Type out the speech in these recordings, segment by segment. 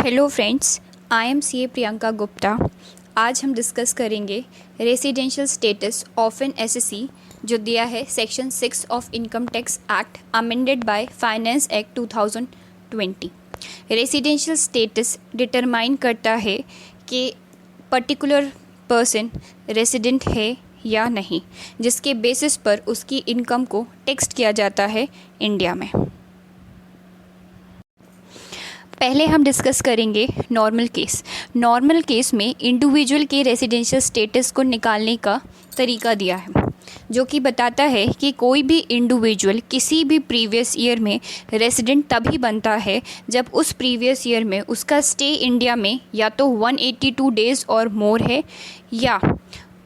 Hello friends, I am C A Priyanka Gupta. आज हम discuss करेंगे residential status of an SSC जो दिया है section 6 of income tax act amended by finance act 2020। Residential status determine करता है कि पर्टिकुलर पर्सन रेसिडेंट है या नहीं, जिसके बेसिस पर उसकी इनकम को टैक्स किया जाता है इंडिया में। पहले हम डिस्कस करेंगे नॉर्मल केस। नॉर्मल केस में इंडिविजुअल के रेसिडेंशियल स्टेटस को निकालने का तरीका दिया है, जो कि बताता है कि कोई भी इंडिविजुअल किसी भी प्रीवियस ईयर में रेसिडेंट तभी बनता है जब उस प्रीवियस ईयर में उसका स्टे इंडिया में या तो 182 डेज़ और मोर है, या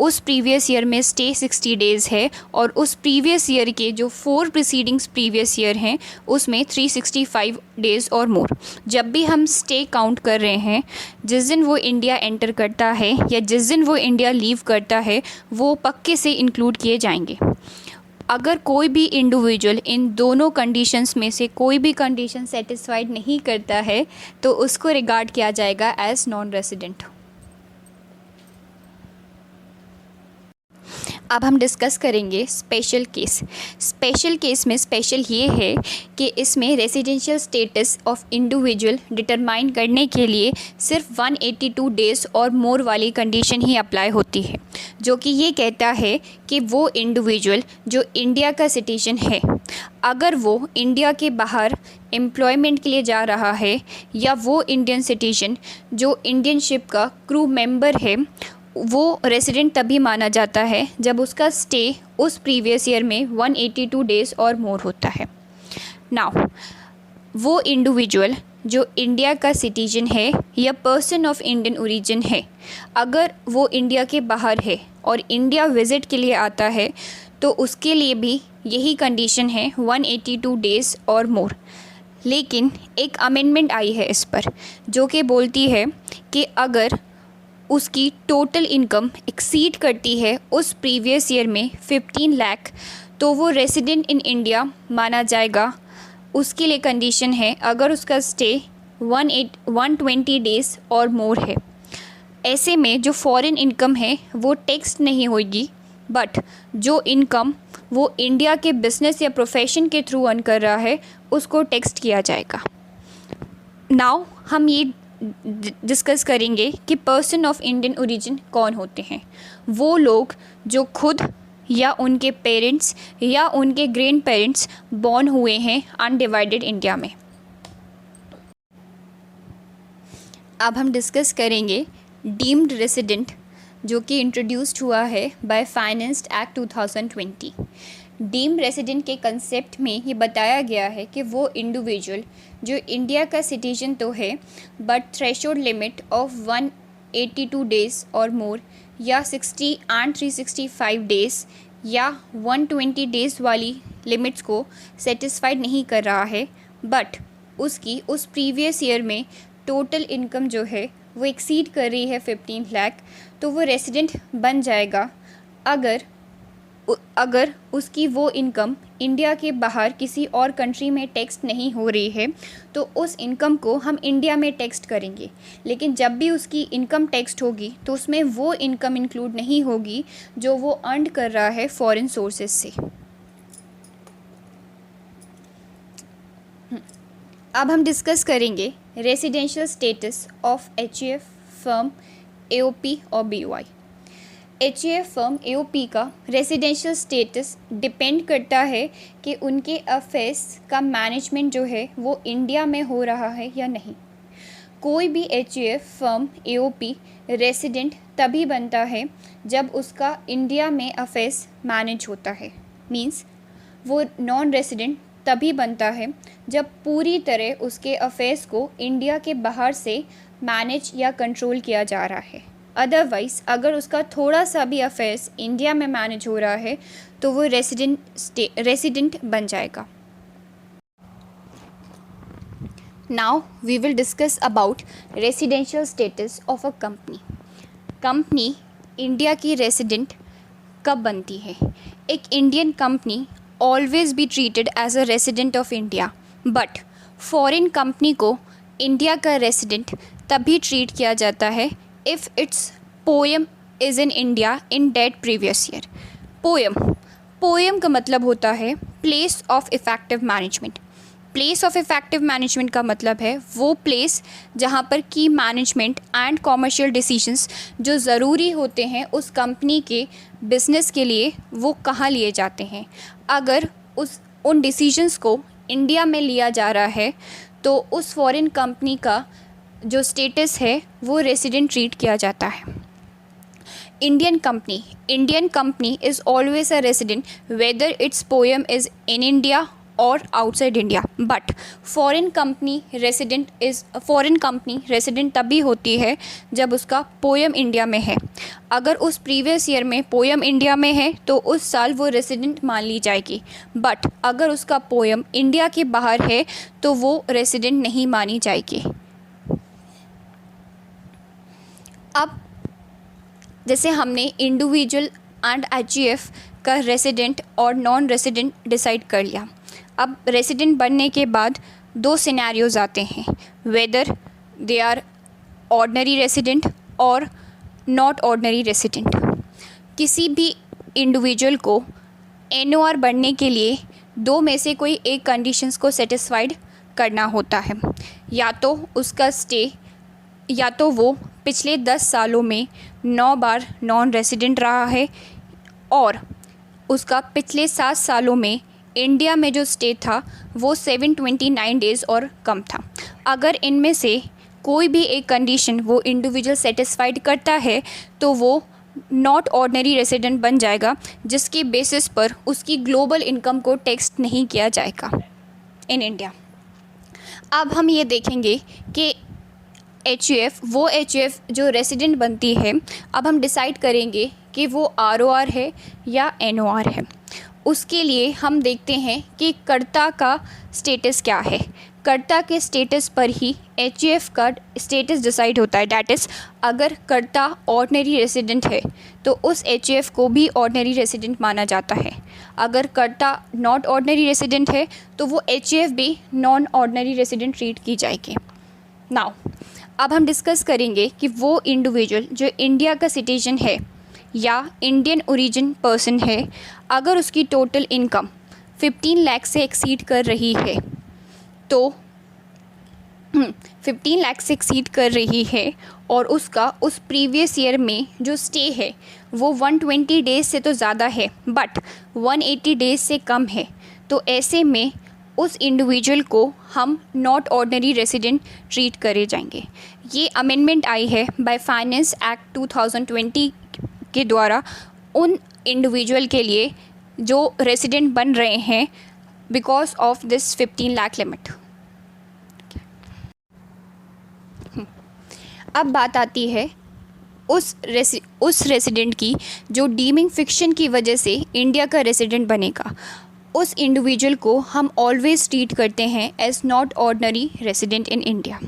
उस प्रीवियस ईयर में स्टे 60 डेज़ है, और उस प्रीवियस ईयर के जो 4 प्रीसीडिंग्स प्रीवियस ईयर हैं उसमें 365 डेज़ और मोर। जब भी हम स्टे काउंट कर रहे हैं, जिस दिन वो इंडिया एंटर करता है या जिस दिन वो इंडिया लीव करता है, वो पक्के से इंक्लूड किए जाएंगे। अगर कोई भी इंडिविजुअल इन दोनों कंडीशंस में से कोई भी कंडीशन सेटिस्फाइड नहीं करता है तो उसको रिगार्ड किया जाएगा एज नॉन रेसिडेंट। अब हम डिस्कस करेंगे स्पेशल केस। स्पेशल केस में स्पेशल ये है कि इसमें residential status of individual determine करने के लिए सिर्फ 182 डेज़ और मोर वाली कंडीशन ही अप्लाई होती है, जो कि ये कहता है कि वो इंडिविजुअल जो इंडिया का सिटीजन है, अगर वो इंडिया के बाहर एम्प्लॉयमेंट के लिए जा रहा है, या वो इंडियन सिटीजन जो इंडियन शिप का क्रू मेंबर है, वो रेसिडेंट तभी माना जाता है जब उसका स्टे उस प्रीवियस ईयर में 182 डेज़ और मोर होता है। नाउ वो इंडिविजुअल जो इंडिया का सिटीजन है या पर्सन ऑफ इंडियन ओरिजिन है, अगर वो इंडिया के बाहर है और इंडिया विज़िट के लिए आता है, तो उसके लिए भी यही कंडीशन है 182 डेज़ और मोर। लेकिन एक अमेंडमेंट आई है इस पर, जो कि बोलती है कि अगर उसकी टोटल इनकम एक्सीड करती है उस प्रीवियस ईयर में 15 लाख, तो वो रेसिडेंट इन इंडिया माना जाएगा। उसके लिए कंडीशन है अगर उसका स्टे 120 डेज़ और मोर है। ऐसे में जो फॉरेन इनकम है वो टैक्स नहीं होगी, बट जो इनकम वो इंडिया के बिजनेस या प्रोफेशन के थ्रू अर्न कर रहा है उसको टैक्स किया जाएगा। नाउ हम ये डिस्कस करेंगे कि पर्सन ऑफ इंडियन ओरिजिन कौन होते हैं। वो लोग जो खुद या उनके पेरेंट्स या उनके ग्रैंड पेरेंट्स बॉर्न हुए हैं अनडिवाइडेड इंडिया में। अब हम डिस्कस करेंगे डीम्ड रेसिडेंट, जो कि इंट्रोड्यूस्ड हुआ है by finance act 2020। Deem resident के कंसेप्ट में ये बताया गया है कि वो इंडिविजुअल जो इंडिया का सिटीजन तो है, but threshold limit of 182 days और मोर, या 60 एंड 365 डेज़ या 120 डेज़ वाली लिमिट्स को सेटिस्फाइड नहीं कर रहा है, बट उसकी उस प्रीवियस ईयर में टोटल इनकम जो है वो एक्सीड कर रही है 15 लाख, तो वो रेसिडेंट बन जाएगा। अगर उसकी वो इनकम इंडिया के बाहर किसी और कंट्री में टैक्स नहीं हो रही है, तो उस इनकम को हम इंडिया में टैक्स करेंगे। लेकिन जब भी उसकी इनकम टैक्स होगी तो उसमें वो इनकम इंक्लूड नहीं होगी जो वो अर्न कर रहा है फॉरेन सोर्सेज से। अब हम डिस्कस करेंगे residential status of HEF firm, AOP और बीओआई। एचईएफ फर्म एओपी का रेसिडेंशियल स्टेटस डिपेंड करता है कि उनके अफेयर्स का मैनेजमेंट जो है वो इंडिया में हो रहा है या नहीं। कोई भी एचईएफ फर्म एओपी रेसिडेंट तभी बनता है जब उसका इंडिया में अफेयर्स मैनेज होता है। मींस वो नॉन रेसिडेंट तभी बनता है जब पूरी तरह उसके अफेयर्स को इंडिया के बाहर से मैनेज या कंट्रोल किया जा रहा है। अदरवाइज़ अगर उसका थोड़ा सा भी अफेयर्स इंडिया में मैनेज हो रहा है तो वो रेसिडेंट बन जाएगा। Now we will discuss about residential status of a company. Company India की रेसिडेंट कब बनती है? एक Indian company always be treated as a resident of India, but foreign company को इंडिया का रेसिडेंट तभी ट्रीट किया जाता है if its POEM is in India in that previous year. POEM का मतलब होता है place of effective management. Place of effective management का मतलब है वो प्लेस जहाँ पर की मैनेजमेंट एंड कॉमर्शियल डिसीजंस जो ज़रूरी होते हैं उस कंपनी के बिज़नेस के लिए, वो कहाँ लिए जाते हैं। अगर उन डिसीजंस को इंडिया में लिया जा रहा है तो उस फॉरेन कंपनी का जो स्टेटस है वो रेसिडेंट ट्रीट किया जाता है। Indian company is always a resident whether its poem is in India or outside India, but foreign company resident तभी होती है जब उसका पोएम इंडिया में है। अगर उस प्रीवियस ईयर में पोएम इंडिया में है तो उस साल वो रेसिडेंट मान ली जाएगी, बट अगर उसका पोएम इंडिया के बाहर है तो वो रेसिडेंट नहीं मानी जाएगी। अब जैसे हमने इंडिविजुअल एंड एचईएफ का रेसिडेंट और नॉन रेसिडेंट डिसाइड कर लिया। अब रेसिडेंट बनने के बाद दो सिनेरियोज आते हैं, whether they are ordinary resident और नॉट ऑर्डिनरी रेसिडेंट। किसी भी इंडिविजुअल को एनओआर बनने के लिए दो में से कोई एक कंडीशंस को सेटिस्फाइड करना होता है, या तो उसका स्टे, या तो वो पिछले 10 सालों में 9 बार नॉन रेसिडेंट रहा है और उसका पिछले 7 सालों में इंडिया में जो स्टे था वो 729 डेज़ और कम था। अगर इनमें से कोई भी एक कंडीशन वो इंडिविजुअल सेटिस्फाइड करता है तो वो नॉट ऑर्डिनरी रेसिडेंट बन जाएगा, जिसके बेसिस पर उसकी ग्लोबल इनकम को टैक्स नहीं किया जाएगा इन इंडिया। अब हम ये देखेंगे कि वो एच जो रेसिडेंट बनती है, अब हम डिसाइड करेंगे कि वो आरओआर है या एनओआर है। उसके लिए हम देखते हैं कि कर्ता का स्टेटस क्या है। कर्ता के स्टेटस पर ही एच का स्टेटस डिसाइड होता है। डैट इज़, अगर कर्ता ऑर्डिनरी रेसिडेंट है तो उस एच को भी ऑर्डिनरी रेसिडेंट माना जाता है। अगर कर्ता नॉट ऑर्डिनरी रेसिडेंट है तो वो एच भी नॉन ऑर्डिनरी रेसिडेंट ट्रीट की जाएगी। नाउ अब हम डिस्कस करेंगे कि वो इंडिविजुअल जो इंडिया का सिटीजन है या इंडियन ओरिजिन पर्सन है, अगर उसकी टोटल इनकम 15 लाख से एक्सीड कर रही है तो 15 लाख से एक्सीड कर रही है और उसका उस प्रीवियस ईयर में जो स्टे है वो 120 डेज़ से तो ज़्यादा है बट 180 डेज़ से कम है, तो ऐसे में उस इंडिविजुअल को हम नॉट ऑर्डिनरी रेसिडेंट ट्रीट करे जाएंगे। ये अमेंडमेंट आई है बाय फाइनेंस एक्ट 2020 के द्वारा उन इंडिविजुअल के लिए जो रेसिडेंट बन रहे हैं because of this 15 lakh limit. अब बात आती है उस रेसिडेंट की जो डीमिंग फिक्शन की वजह से इंडिया का रेसिडेंट बनेगा। उस इंडिविजुअल को हम ऑलवेज ट्रीट करते हैं as not ordinary resident in India.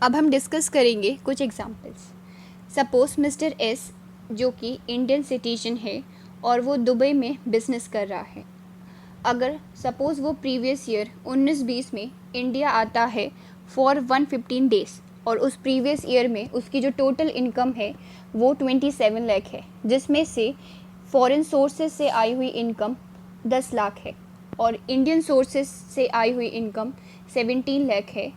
अब हम डिस्कस करेंगे कुछ एग्जांपल्स। सपोज मिस्टर एस जो कि इंडियन सिटीजन है और वो दुबई में बिज़नेस कर रहा है। अगर सपोज़ वो प्रीवियस ईयर 19-20 में इंडिया आता है फॉर 115 डेज़ और उस प्रीवियस ईयर में उसकी जो टोटल इनकम है वो 27 लाख है, जिसमें से फॉरेन सोर्सेज से आई हुई इनकम 10 लाख है और इंडियन सोर्सेज से आई हुई इनकम 17 लाख है।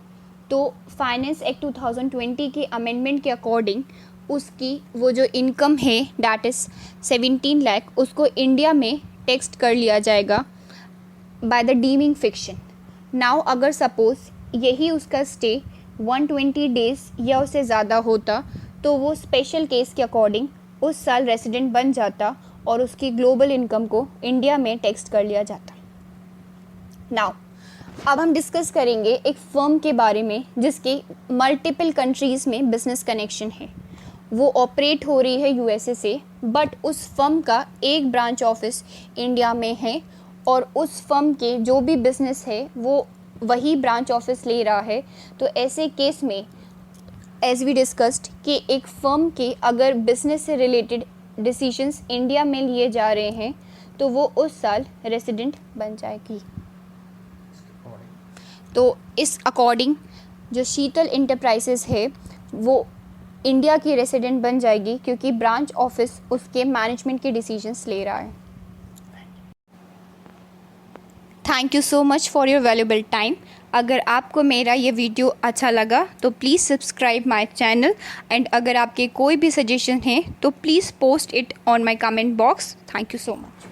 तो फाइनेंस एक्ट 2020 के अमेंडमेंट के अकॉर्डिंग उसकी वो जो इनकम है डैट इज़ 17 लाख, उसको इंडिया में टैक्स कर लिया जाएगा by the dimming fiction. Now अगर सपोज़ यही उसका स्टे 120 डेज़ या उससे ज़्यादा होता तो वो स्पेशल केस के अकॉर्डिंग उस साल रेसिडेंट बन जाता और उसकी ग्लोबल इनकम को इंडिया में टैक्स कर लिया जाता। नाउ अब हम डिस्कस करेंगे एक फर्म के बारे में जिसके मल्टीपल कंट्रीज़ में बिजनेस कनेक्शन है। वो ऑपरेट हो रही है यूएसए से, बट उस फर्म का एक ब्रांच ऑफिस इंडिया में है और उस फर्म के जो भी बिज़नेस है वो वही ब्रांच ऑफिस ले रहा है। तो ऐसे केस में एज वी डिस्कस्ड कि एक फर्म के अगर बिज़नेस से रिलेटेड डिसीजंस इंडिया में लिए जा रहे हैं तो वो उस साल रेसिडेंट बन जाएगी। तो इस अकॉर्डिंग जो शीतल इंटरप्राइजेस है वो इंडिया की रेसिडेंट बन जाएगी, क्योंकि ब्रांच ऑफिस उसके मैनेजमेंट के डिसीजंस ले रहा है। Thank you so much for your valuable time. अगर आपको मेरा ये वीडियो अच्छा लगा तो please subscribe my channel, and अगर आपके कोई भी सजेशन है तो please post it on my comment box. Thank you so much.